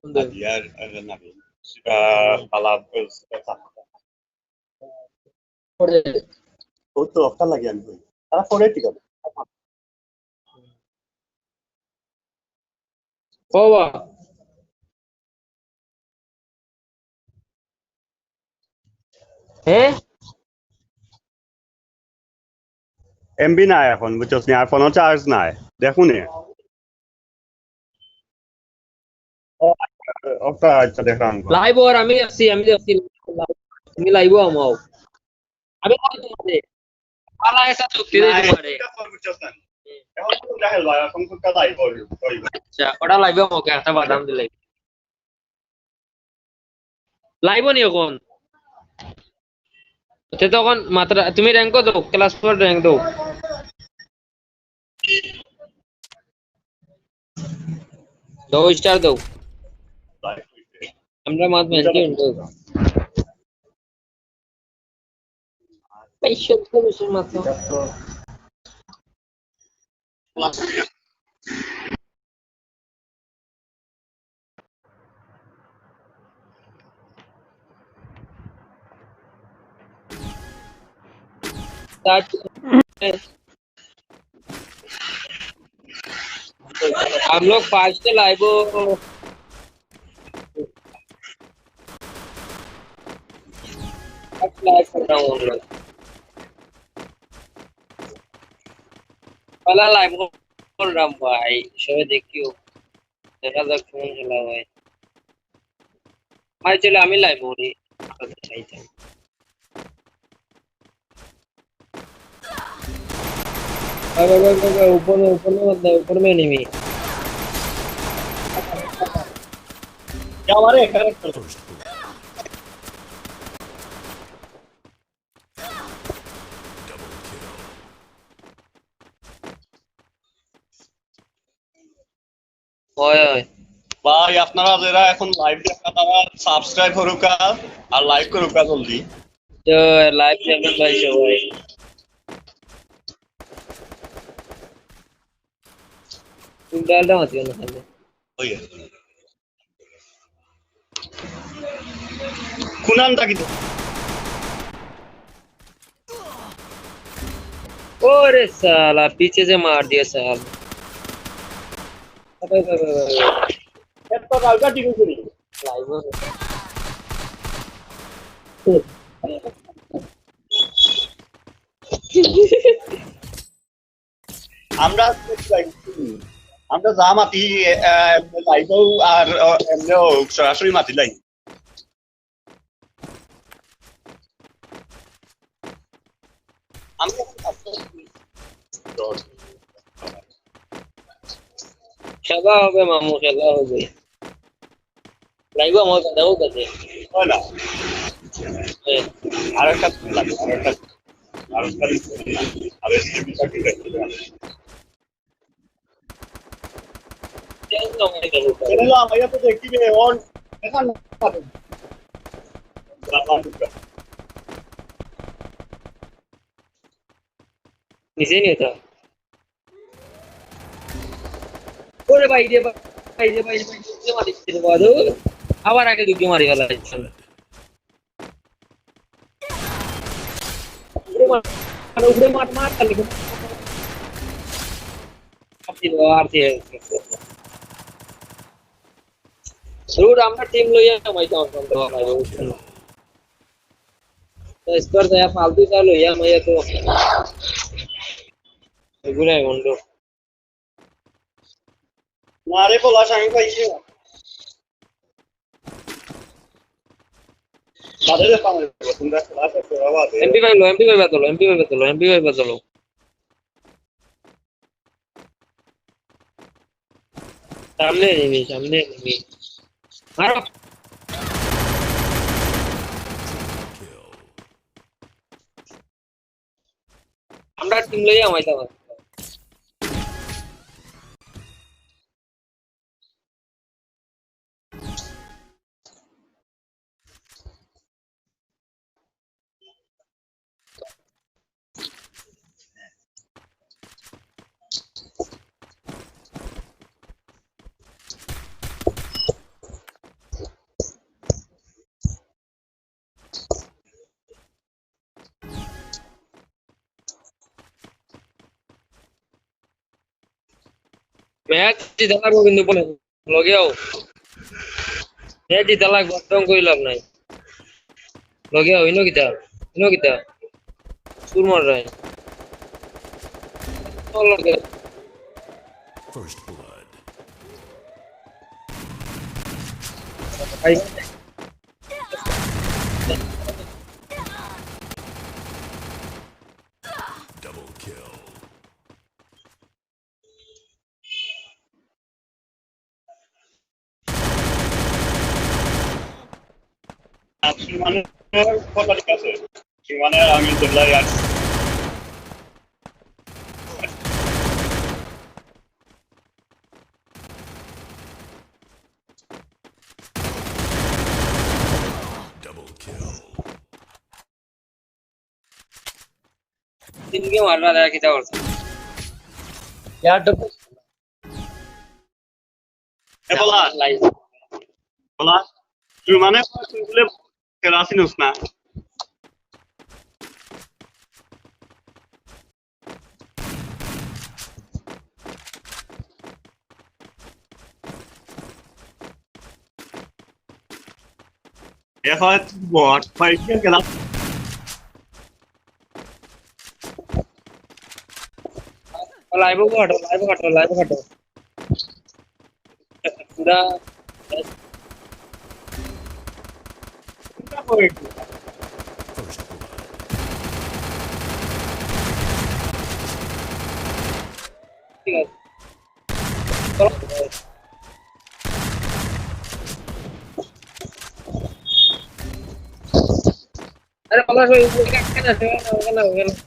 Dia nabi. Balap তো অফটা লাগে আমি তারা পরে ঠিক আছে বাবা হ্যাঁ এমবি নাই এখন বুঝছস নি আর ফোনও চার্জ নাই দেখুন অফটা আচ্ছা দেখান লাইভ আর আমি আছি তুমি লাইভ আমাও আমি কই তোমারে পালা এসা চুক্তি দেই তোমারে এখন তো দেখেল ভাই এখন তো কাদাই বল আচ্ছা ওটা লাইভ আমাকে একটা বাদাম দিলে লাইভ নি এখন তে তখন মাত্র তুমি র্যাঙ্ক দাও ক্লাস 4 র্যাঙ্ক দাও দাও স্টার দাও আমরা মাত মেনকে উঠো পয়সা তো বেশি মাত্র हम लोग फास्ट लाइव लाइव कर रहा हूँ हम लोग पहला लाइव कर रहा हूँ भाई शो देखियो देखा जाक फोन चला भाई भाई चलो আমি লাইভ করি ऊपर में एनिमी क्या हमारे कैरेक्टर ওই ওই ভাই আপনারা যারা এখন লাইভ দেখা তারা সাবস্ক্রাইব করুক আর লাইক করুক জলদি তো লাইভ দেখবেন ভাই সবাই তুমি ডালটা মাতিও না খালি ওই খুনানটা কি ओरे साला पीछे से मार दिया साहब এত কালকা ঠিক করি लाइव আমরা আমরা যা মাতি লাইভও আর এমনিও সরাসরি মাতি লাই খেলা হবে মামু খেলা হবে লাইভ আমার দাদাও কাছে হয় না আরেকটা লাগে আরেকটা ভাইয়া তো দেখি অন এখন নিচে নিয়ে তো ওরে ভাই রে ভাই রে ভাই রে মারি দিতে বাদু আবার আগে দুটো মারি ফেলা হচ্ছে উপরে মার মার খালি আপনি আর দিয়ে রুড আমরা টিম লইয়া মাইতা অন্তত ভাই তো স্কোর দেয়া ফালতু চালু লইয়া মাইয়া তো এগুলাই বন্ধ মারে বলা আমি পাইছি বাদরে পামে তোমরা ক্লাসে পড়াবা এমপি ভাই বদলো সামনে এনিমি মারো আমরা টিম লইয়া মাইতা ম্যাচ জিতা লাগবো কিন্তু বলে লগেও ম্যাচ জিতা লাগবো একদম কই লাভ নাই লগেও ইনো কিতা সুর মার রায় লগে First blood. ভাই Double kill. সুমানের কথা ঠিক আছে সুমানের আমি জেলায় আর Double kill. तीन गेम हार रहा है कितना और यार डबल এ বলা लाइव বলা সুমানে বলে খেলাছি নস না এখন বট ফাইট খেলা लाइव को हटो पूरा First blood. ठीक है चलो अरे पलाश भाई क्या करना है